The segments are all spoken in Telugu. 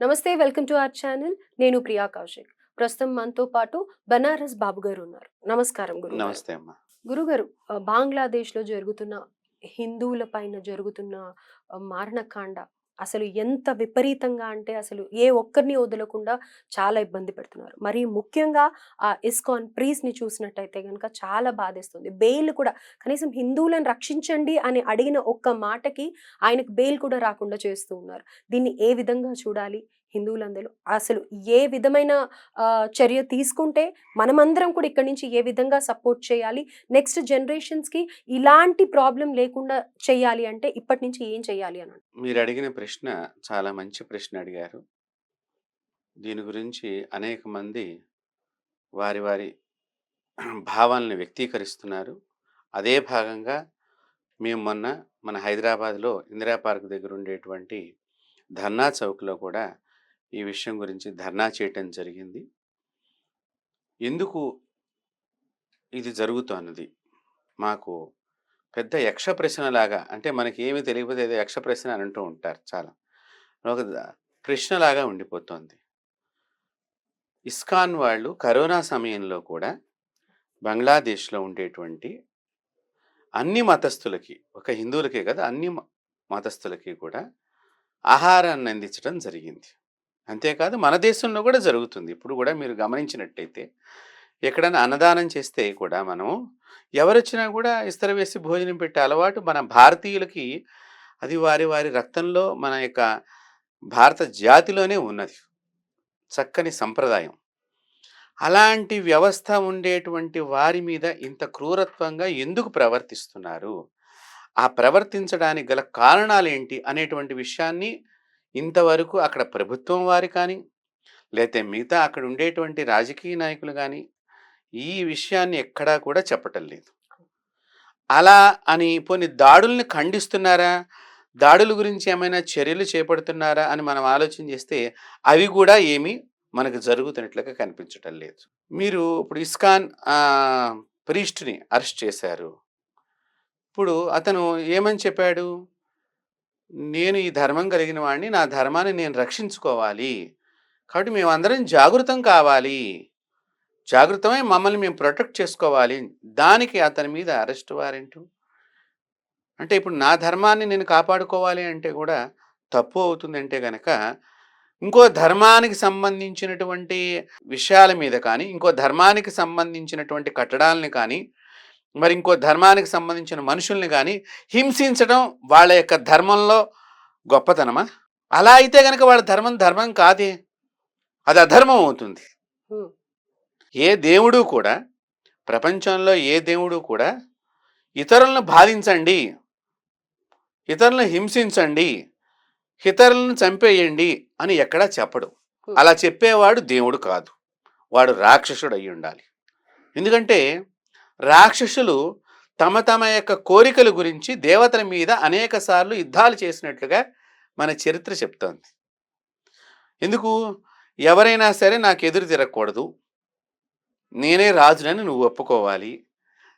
నమస్తే. Welcome to our channel. నేను ప్రియా కౌశిక్. ప్రస్తుతం మనతో పాటు బనారస్ బాబు గారు ఉన్నారు. నమస్కారం గురుగారు. నమస్తే అమ్మా. గురుగారు, బంగ్లాదేశ్‌లో జరుగుతున్న హిందువుల పైన జరుగుతున్న మారణకాండ అసలు ఎంత విపరీతంగా అంటే అసలు ఏ ఒక్కరిని వదలకుండా చాలా ఇబ్బంది పెడుతున్నారు. మరి ముఖ్యంగా ఆ ఇస్కాన్ ప్రీస్ట్‌ని చూసినట్టయితే గనుక చాలా బాధేస్తుంది. బెయిల్ కూడా కనీసం హిందువులను రక్షించండి అని అడిగిన ఒక్క మాటకి ఆయనకు బెయిల్ కూడా రాకుండా చేస్తూ ఉన్నారు. దీన్ని ఏ విధంగా చూడాలి? హిందువులందరూ అసలు ఏ విధమైన చర్య తీసుకుంటే మనమందరం కూడా ఇక్కడి నుంచి ఏ విధంగా సపోర్ట్ చేయాలి? నెక్స్ట్ జనరేషన్స్‌కి ఇలాంటి ప్రాబ్లమ్ లేకుండా చేయాలి అంటే ఇప్పటి నుంచి ఏం చేయాలి అని? మీరు అడిగిన ప్రశ్న చాలా మంచి ప్రశ్న అడిగారు. దీని గురించి అనేక మంది వారి వారి భావాలను వ్యక్తీకరిస్తున్నారు. అదే భాగంగా మేము మొన్న మన హైదరాబాద్‌లో ఇందిరా పార్క్ దగ్గర ఉండేటువంటి ధర్నా చౌక్‌లో కూడా ఈ విషయం గురించి ధర్నా చేయటం జరిగింది. ఎందుకు ఇది జరుగుతోన్నది? మాకు పెద్ద యక్ష ప్రశ్నలాగా, అంటే మనకి ఏమి తెలియకపోతే ఏదో యక్ష ప్రశ్న అని అంటూ ఉంటారు చాలా. ఒక ప్రశ్నలాగా ఉండిపోతోంది. ఇస్కాన్ వాళ్ళు కరోనా సమయంలో కూడా బంగ్లాదేశ్‌లో ఉండేటువంటి అన్ని మతస్థులకి, ఒక హిందువులకే కదా, అన్ని మతస్థులకి కూడా ఆహారాన్ని అందించడం జరిగింది. అంతేకాదు మన దేశంలో కూడా జరుగుతుంది. ఇప్పుడు కూడా మీరు గమనించినట్టయితే ఎక్కడైనా అన్నదానం చేస్తే కూడా మనం ఎవరొచ్చినా కూడా ఇస్తర వేసి భోజనం పెట్టే అలవాటు మన భారతీయులకి, అది వారి వారి రక్తంలో, మన యొక్క భారత జాతిలోనే ఉన్నది. చక్కని సంప్రదాయం. అలాంటి వ్యవస్థ ఉండేటువంటి వారి మీద ఇంత క్రూరత్వంగా ఎందుకు ప్రవర్తిస్తున్నారు? ఆ ప్రవర్తించడానికి గల కారణాలేంటి అనేటువంటి విషయాన్ని ఇంతవరకు అక్కడ ప్రభుత్వం వారు కానీ, లేతే మిగతా అక్కడ ఉండేటువంటి రాజకీయ నాయకులు కానీ ఈ విషయాన్ని ఎక్కడా కూడా చెప్పటం లేదు. అలా అని పోనీ దాడుల్ని ఖండిస్తున్నారా? దాడుల గురించి ఏమైనా చర్యలు చేపడుతున్నారా అని మనం ఆలోచన చేస్తే అవి కూడా ఏమీ మనకు జరుగుతున్నట్లుగా కనిపించటం లేదు. మీరు ఇప్పుడు ఇస్కాన్ ప్రీస్ట్‌ని అరెస్ట్ చేశారు. ఇప్పుడు అతను ఏమని చెప్పాడు? నేను ఈ ధర్మం కలిగిన వాడిని, నా ధర్మాన్ని నేను రక్షించుకోవాలి. కాబట్టి మేమందరం జాగృతం కావాలి. జాగృతమై మమ్మల్ని మేము ప్రొటెక్ట్ చేసుకోవాలి. దానికి అతని మీద అరెస్ట్ వారెంటు. అంటే ఇప్పుడు నా ధర్మాన్ని నేను కాపాడుకోవాలి అంటే కూడా తప్పు అవుతుందంటే గనక, ఇంకో ధర్మానికి సంబంధించినటువంటి విషయాల మీద కానీ, ఇంకో ధర్మానికి సంబంధించినటువంటి కట్టడాలని కానీ, మరి ఇంకో ధర్మానికి సంబంధించిన మనుషుల్ని కానీ హింసించడం వాళ్ళ యొక్క ధర్మంలో గొప్పతనమా? అలా అయితే గనక వాళ్ళ ధర్మం ధర్మం కాదే, అది అధర్మం అవుతుంది. హ్మ్. ఏ దేవుడు కూడా, ప్రపంచంలో ఏ దేవుడు కూడా ఇతరులను బాధించండి, ఇతరులను హింసించండి, ఇతరులను చంపేయండి అని ఎక్కడా చెప్పడు. హ్మ్. అలా చెప్పేవాడు దేవుడు కాదు, వాడు రాక్షసుడు అయి ఉండాలి. ఎందుకంటే రాక్షసులు తమ తమ యొక్క కోరికల గురించి దేవతల మీద అనేక సార్లు యుద్ధాలు చేసినట్లుగా మన చరిత్ర చెప్తోంది. ఎందుకు? ఎవరైనా సరే నాకు ఎదురు తిరగకూడదు, నేనే రాజునని నువ్వు ఒప్పుకోవాలి,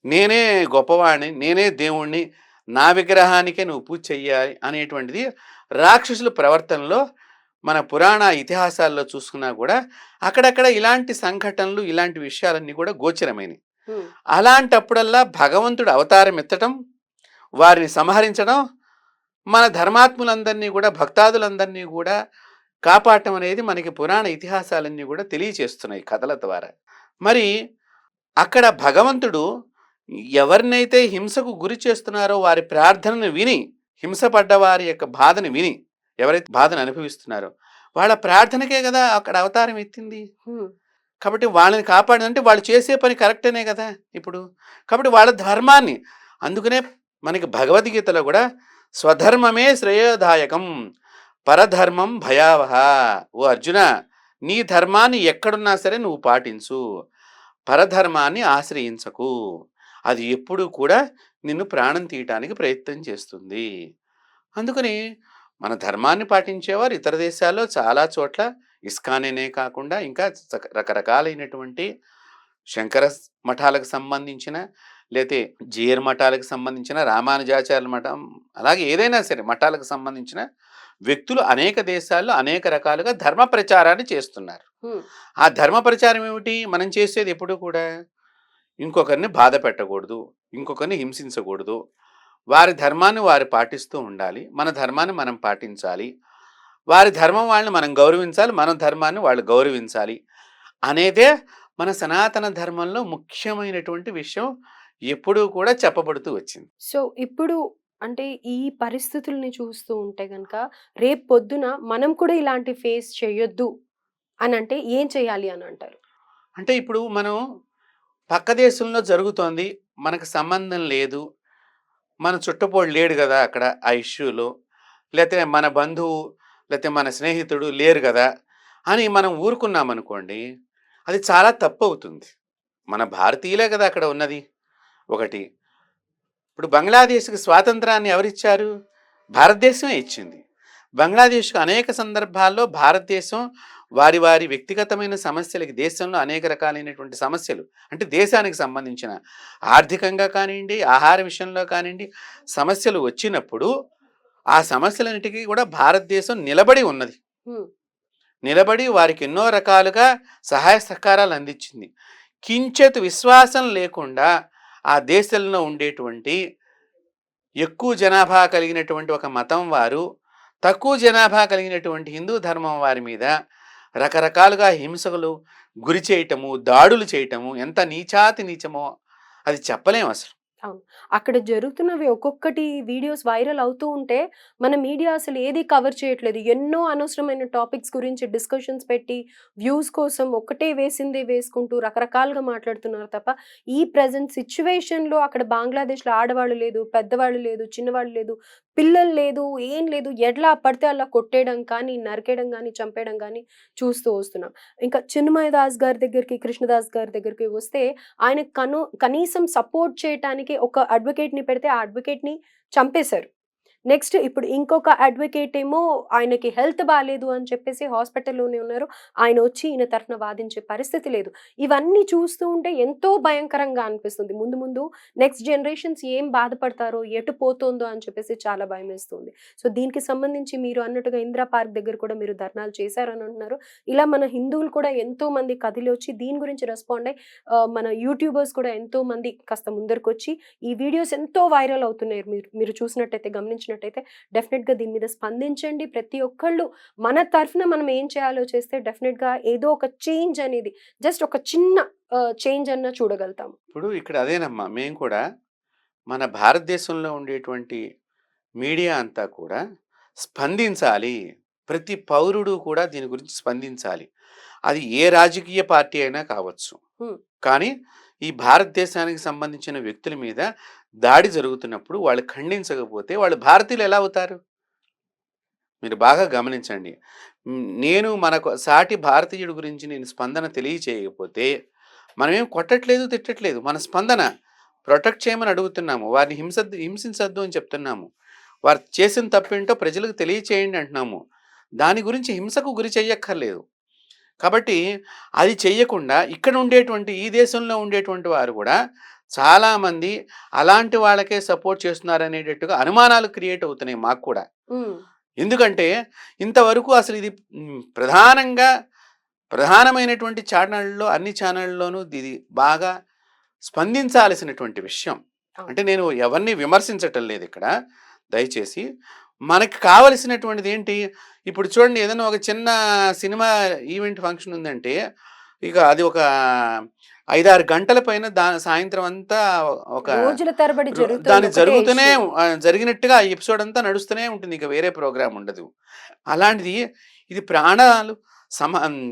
నేనే గొప్పవాడిని, నేనే దేవుణ్ణి, నా విగ్రహానికే నువ్వు పూజ చెయ్యాలి అనేటువంటిది రాక్షసుల ప్రవర్తనలో మన పురాణ ఇతిహాసాల్లో చూసుకున్నా కూడా అక్కడక్కడ ఇలాంటి సంఘటనలు, ఇలాంటి విషయాలన్నీ కూడా గోచరమైనవి. హ్మ్. అలాంటప్పుడల్లా భగవంతుడు అవతారం ఎత్తడం, వారిని సంహరించడం, మన ధర్మాత్ములందరినీ కూడా, భక్తాదులందరినీ కూడా కాపాడటం అనేది మనకి పురాణ ఇతిహాసాలన్నీ కూడా తెలియచేస్తున్నాయి కథల ద్వారా. మరి అక్కడ భగవంతుడు ఎవరినైతే హింసకు గురి చేస్తున్నారో వారి ప్రార్థనను విని, హింసపడ్డ వారి యొక్క బాధను విని, ఎవరైతే బాధను అనుభవిస్తున్నారో వాళ్ళ ప్రార్థనకే కదా అక్కడ అవతారం ఎత్తింది. హ్మ్. కాబట్టి వాళ్ళని కాపాడంటే వాళ్ళు చేసే పని కరెక్టేనే కదా ఇప్పుడు. కాబట్టి వాళ్ళ ధర్మాన్ని, అందుకనే మనకి భగవద్గీతలో కూడా స్వధర్మమే శ్రేయోదాయకం, పరధర్మం భయావహ. ఓ అర్జున, నీ ధర్మాన్ని ఎక్కడున్నా సరే నువ్వు పాటించు, పరధర్మాన్ని ఆశ్రయించకు, అది ఎప్పుడు కూడా నిన్ను ప్రాణం తీయటానికి ప్రయత్నం చేస్తుంది. అందుకని మన ధర్మాన్ని పాటించేవారు ఇతర దేశాల్లో చాలా చోట్ల, ఇస్కానేనే కాకుండా ఇంకా రకరకాలైనటువంటి శంకర మఠాలకు సంబంధించిన, లేతే జీయర్ మఠాలకు సంబంధించిన, రామానుజాచార్యుల మఠం, అలాగే ఏదైనా సరే మఠాలకు సంబంధించిన వ్యక్తులు అనేక దేశాల్లో అనేక రకాలుగా ధర్మ ప్రచారాన్ని చేస్తున్నారు. హ్మ్. ఆ ధర్మ ప్రచారం ఏమిటి? మనం చేసేది ఎప్పుడూ కూడా ఇంకొకరిని బాధ పెట్టకూడదు, ఇంకొకరిని హింసించకూడదు. వారి ధర్మాన్ని వారు పాటిస్తూ ఉండాలి. మన ధర్మాన్ని మనం పాటించాలి. వారి ధర్మం వాళ్ళని మనం గౌరవించాలి. మన ధర్మాన్ని వాళ్ళు గౌరవించాలి అనేదే మన సనాతన ధర్మంలో ముఖ్యమైనటువంటి విషయం ఎప్పుడూ కూడా చెప్పబడుతూ వచ్చింది. సో, ఇప్పుడు అంటే ఈ పరిస్థితుల్ని చూస్తూ ఉంటే గనక రేపొద్దున మనం కూడా ఇలాంటి ఫేస్ చేయొద్దు అనంటే ఏం చేయాలి అనంటారు? అంటే ఇప్పుడు మనం పక్క దేశంలో జరుగుతోంది. మనకు సంబంధం లేదు. మన చుట్టపోడు లేడు గదా! అక్కడ ఆ ఇష్యూలో. లేతే మన బంధువు, లేతే మన స్నేహితుడు లేరు గదా! అని మనం ఊరుకున్నామనుకోండి, అది చాలా తప్పవుతుంది. మన భారతీయులే గదా అక్కడ ఉన్నది. ఒకటి. ఇప్పుడు బంగ్లాదేశ్‌కి స్వాతంత్రాన్ని ఎవరిచ్చారు? భారతదేశమే ఇచ్చింది. బంగ్లాదేశ్‌కు అనేక సందర్భాల్లో భారతదేశం వారి వారి వ్యక్తిగతమైన సమస్యలకి దేశంలో అనేక రకాలైనటువంటి సమస్యలు అంటే దేశానికి సంబంధించిన ఆర్థికంగా కానివ్వండి, ఆహార విషయంలో కానివ్వండి సమస్యలు వచ్చినప్పుడు ఆ సమస్యలన్నిటికీ కూడా భారతదేశం నిలబడి ఉన్నది. హ్మ్. నిలబడి వారికి ఎన్నో రకాలుగా సహాయ సహకారాలు అందించింది. కించిత్ విశ్వాసం లేకుండా ఆ దేశంలో ఉండేటువంటి ఎక్కువ జనాభా కలిగినటువంటి ఒక మతం వారు తక్కువ జనాభా కలిగినటువంటి హిందూ ధర్మం వారి మీద రకరకాలుగా హింసలు గురి చేయటము, దాడులు చేయటము ఎంత నీచాతి నీచమో అది చెప్పలేం అసలు. అవును. అక్కడ జరుగుతున్నవి ఒక్కొక్కటి వీడియోస్ వైరల్ అవుతూ ఉంటే, మన మీడియా అసలు ఏది కవర్ చేయట్లేదు. ఎన్నో అనవసరమైన టాపిక్స్ గురించి డిస్కషన్స్ పెట్టి, వ్యూస్ కోసం ఒకటే వేసిందే వేసుకుంటూ రకరకాలుగా మాట్లాడుతున్నారు తప్ప, ఈ ప్రెజెంట్ సిట్యుయేషన్‌లో అక్కడ బంగ్లాదేశ్‌లో ఆడవాళ్ళు లేదు, పెద్దవాళ్ళు లేదు, చిన్నవాళ్ళు లేదు, పిల్లలు లేదు, ఏం లేదు. ఎట్లా పడితే అలా కొట్టేయడం కానీ, నరికేయడం గానీ, చంపేయడం గానీ చూస్తూ వస్తున్నాం. ఇంకా చిన్మయ దాస్ గారి దగ్గరికి, కృష్ణదాస్ గారి దగ్గరికి వస్తే ఆయన కనీసం సపోర్ట్ చేయటానికి ఒక అడ్వకేట్‌ని పెడితే, ఆ అడ్వకేట్‌ని చంపేశారు. నెక్స్ట్ ఇప్పుడు ఇంకొక అడ్వకేట్ ఏమో ఆయనకి హెల్త్ బాలేదు అని చెప్పేసి హాస్పిటల్‌లోనే ఉన్నారు. ఆయన వచ్చి ఈయన తరఫున వాదించే పరిస్థితి లేదు. ఇవన్నీ చూస్తూ ఉంటే ఎంతో భయంకరంగా అనిపిస్తుంది. ముందు ముందు నెక్స్ట్ జనరేషన్స్ ఏం బాధపడతారో, ఎటు పోతుందో అని చెప్పేసి చాలా భయమేస్తుంది. సో, దీనికి సంబంధించి మీరు అన్నట్టుగా ఇందిరా పార్క్ దగ్గర కూడా మీరు ధర్నాలు చేశారని అంటున్నారు. ఇలా మన హిందువులు కూడా ఎంతోమంది కదిలొచ్చి దీని గురించి రెస్పాండ్ అయ్యి మన యూట్యూబర్స్ కూడా ఎంతోమంది కాస్త ముందరకొచ్చి ఈ వీడియోస్ ఎంతో వైరల్ అవుతున్నాయి. మీరు మీరు చూసినట్టయితే గమనించినట్టయితే డెఫినెట్‌గా దీని మీద స్పందించండి. ప్రతి ఒక్కళ్ళు మన తరఫున మనం ఏం చేయాలో చేస్తే డెఫినెట్‌గా ఏదో ఒక చేంజ్ అనేది జస్ట్ ఒక చిన్న చేంజ్ అన్నా చూడగలుగుతాం. ఇప్పుడు ఇక్కడ అదేనమ్మా మేము కూడా మన భారతదేశంలో ఉండేటువంటి మీడియా అంతా కూడా స్పందించాలి. ప్రతి పౌరుడు కూడా దీని గురించి స్పందించాలి. అది ఏ రాజకీయ పార్టీ అయినా కావచ్చు. హ్మ్. కానీ ఈ భారతదేశానికి సంబంధించిన వ్యక్తుల మీద దాడి జరుగుతున్నప్పుడు వాళ్ళు ఖండించకపోతే వాళ్ళు భారతీయులు ఎలా అవుతారు? మీరు బాగా గమనించండి. నేను మనకు సాటి భారతీయుడి గురించి నేను స్పందన తెలియచేయకపోతే మనమేం కొట్టట్లేదు, తిట్టట్లేదు. మన స్పందన ప్రొటెక్ట్ చేయమని అడుగుతున్నాము. వారిని హింసించొద్దు అని చెప్తున్నాము. వారు చేసిన తప్పేంటో ప్రజలకు తెలియచేయండి అంటున్నాము. దాని గురించి హింసకు గురి చెయ్యక్కర్లేదు. కాబట్టి అది చెయ్యకుండా ఇక్కడ ఉండేటువంటి ఈ దేశంలో ఉండేటువంటి వారు కూడా చాలామంది అలాంటి వాళ్ళకే సపోర్ట్ చేస్తున్నారనేటట్టుగా అనుమానాలు క్రియేట్ అవుతున్నాయి మాకు కూడా. హ్మ్. ఎందుకంటే ఇంతవరకు అసలు ఇది ప్రధానమైనటువంటి ఛానళ్ళలో అన్ని ఛానళ్ళలోనూ ఇది బాగా స్పందించాల్సినటువంటి విషయం. అంటే నేను ఎవరిని విమర్శించటం లేదు ఇక్కడ. దయచేసి మనకి కావలసినటువంటిది ఏంటి? ఇప్పుడు చూడండి ఏదైనా ఒక చిన్న సినిమా ఈవెంట్ ఫంక్షన్ ఉందంటే ఇక అది ఒక 5, 6 గంటల పైన సాయంత్రం అంతా ఒక రోజుల తరబడి జరుగుతుంది దాని ఒకటే జరుగుతూనే ఇష్యూ. జరిగినట్టుగా ఆ ఎపిసోడ్ అంతా నడుస్తూనే ఉంటుంది. ఇక వేరే ప్రోగ్రామ్ ఉండదు. అలాంటిది ఇది ప్రాణాలు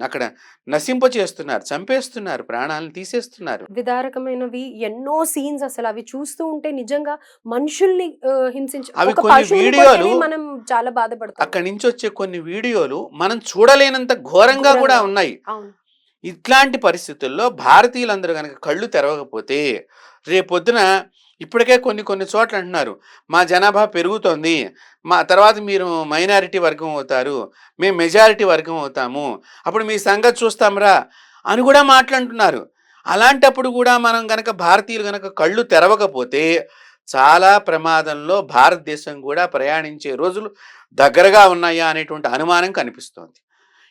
అక్కడ నశింపచేస్తున్నారు, చంపేస్తున్నారు, ప్రాణాలను తీసేస్తున్నారు. విదారకమైనవి ఎన్నో సీన్స్ అసలు అవి చూస్తూ ఉంటే నిజంగా మనుషుల్ని హింసించి అవి ఒక కొన్ని పశువుని వీడియోలు కొడితేనే మనం చాలా బాధపడతాం. అక్కడి నుంచి వచ్చే కొన్ని వీడియోలు మనం చూడలేనంత ఘోరంగా కూడా ఘోరంగా. ఉన్నాయి. అవును. ఇట్లాంటి పరిస్థితుల్లో భారతీయులందరూ గనక కళ్ళు తెరవకపోతే రేపొద్దున ఇప్పటికే కొన్ని చోట్ల అంటున్నారు మా జనాభా పెరుగుతోంది, మా తర్వాత మీరు మైనారిటీ వర్గం అవుతారు, మేము మెజారిటీ వర్గం అవుతాము, అప్పుడు మీ సంగతి చూస్తాంరా అని కూడా మాట్లాడుతున్నారు. అలాంటప్పుడు కూడా మనం గనక భారతీయులు గనక కళ్ళు తెరవకపోతే చాలా ప్రమాదంలో భారతదేశం కూడా ప్రయాణించే రోజులు దగ్గరగా ఉన్నాయా అనేటువంటి అనుమానం కనిపిస్తోంది.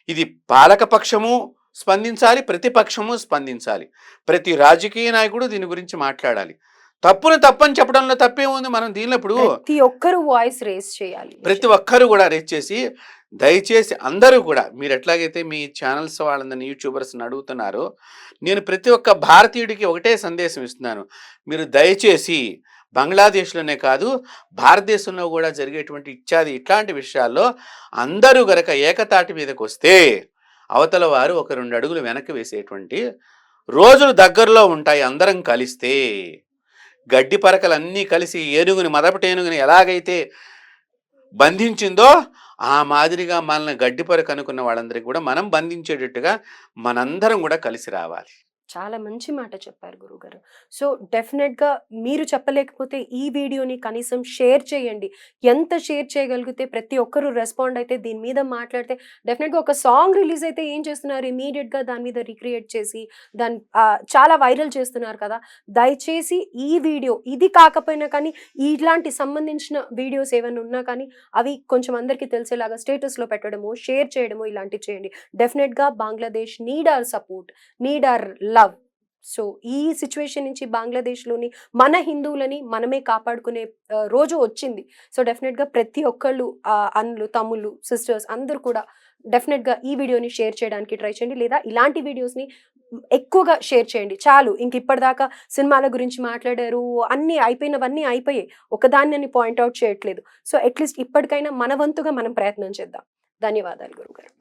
ఇది పాలకపక్షము స్పందించాలి, ప్రతిపక్షము స్పందించాలి. ప్రతి రాజకీయ నాయకుడు దీని గురించి మాట్లాడాలి. తప్పుని తప్పని చెప్పడంలో తప్పేముంది? మనం దీనిలో ఇప్పుడు ప్రతి ఒక్కరు వాయిస్ రేస్ చేయాలి. ప్రతి ఒక్కరు కూడా రేట్ చేసి, దయచేసి అందరూ కూడా మీరు ఎట్లాగైతే మీ ఛానల్స్ వాళ్ళందరినీ యూట్యూబర్స్ని అడుగుతున్నారో, నేను ప్రతి ఒక్క భారతీయుడికి ఒకటే సందేశం ఇస్తున్నాను. మీరు దయచేసి బంగ్లాదేశ్లోనే కాదు, భారతదేశంలో కూడా జరిగేటువంటి ఇట్లాంటి విషయాల్లో అందరూ గనక ఏకతాటి మీదకి వస్తే అవతల వారు ఒక 2 అడుగులు వెనక్కి వేసేటువంటి రోజులు దగ్గరలో ఉంటాయి. అందరం కలిస్తే గడ్డి పరకలన్నీ కలిసి ఏనుగుని, మదపటి ఏనుగుని ఎలాగైతే బంధించిందో ఆ మాదిరిగా మనల్ని గడ్డి పరక అనుకున్న వాళ్ళందరికీ కూడా మనం బంధించేటట్టుగా మనందరం కూడా కలిసి రావాలి. చాలా మంచి మాట చెప్పారు గురుగారు. సో డెఫినెట్‌గా మీరు చెప్పలేకపోతే ఈ వీడియోని కనీసం షేర్ చేయండి. ఎంత షేర్ చేయగలిగితే ప్రతి ఒక్కరు రెస్పాండ్ అయితే దీని మీద మాట్లాడితే డెఫినెట్‌గా ఒక సాంగ్ రిలీజ్ అయితే ఏం చేస్తున్నారు ఇమ్మీడియేట్‌గా దాని మీద రీక్రియేట్ చేసి చాలా వైరల్ చేస్తున్నారు కదా! దయచేసి ఈ వీడియో ఇది కాకపోయినా కానీ ఇట్లాంటి సంబంధించిన వీడియోస్ ఏమైనా ఉన్నా కానీ అవి కొంచెం అందరికీ తెలిసేలాగా స్టేటస్‌లో పెట్టడమో, షేర్ చేయడమో ఇలాంటివి చేయండి. డెఫినెట్‌గా Bangladesh need our support, need hour love. So ఈ సిచ్యువేషన్ నుంచి బంగ్లాదేశ్‌లోని మన హిందువులని మనమే కాపాడుకునే రోజు వచ్చింది. సో డెఫినెట్‌గా ప్రతి ఒక్కళ్ళు అన్నలు, తమ్ముళ్ళు, సిస్టర్స్ అందరూ కూడా డెఫినెట్‌గా ఈ వీడియోని షేర్ చేయడానికి ట్రై చేయండి. లేదా ఇలాంటి వీడియోస్‌ని ఎక్కువగా షేర్ చేయండి. చాలు ఇంక ఇప్పటిదాకా సినిమాల గురించి మాట్లాడారు. అన్నీ అయిపోయినవన్నీ అయిపోయాయి. ఒకదాన్నని పాయింట్ ఔట్ చేయట్లేదు. సో అట్‌లీస్ట్ ఇప్పటికైనా మన వంతుగా మనం ప్రయత్నం చేద్దాం. ధన్యవాదాలు గురుగారు.